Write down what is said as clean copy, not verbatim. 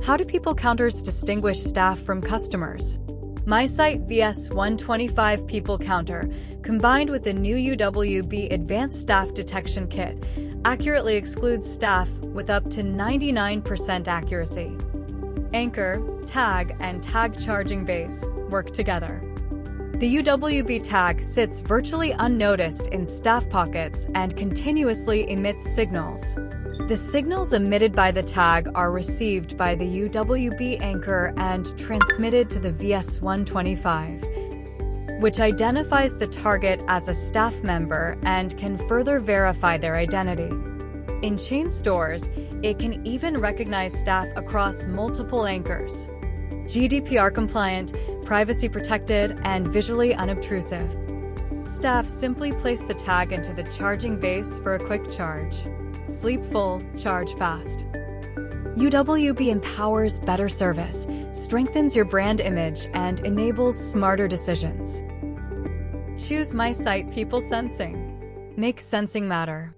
How do people counters distinguish staff from customers? Milesight VS125 People Counter, combined with the new UWB Advanced Staff Detection Kit, accurately excludes staff with up to 99% accuracy. Anchor, tag, and tag charging base work together. The UWB tag sits virtually unnoticed in staff pockets and continuously emits signals. The signals emitted by the tag are received by the UWB anchor and transmitted to the VS125, which identifies the target as a staff member and can further verify their identity. In chain stores, it can even recognize staff across multiple anchors. GDPR compliant, privacy protected, and visually unobtrusive. Staff simply place the tag into the charging base for a quick charge. Sleep full, charge fast. UWB empowers better service, strengthens your brand image, and enables smarter decisions. Choose Milesight People Sensing. Make sensing matter.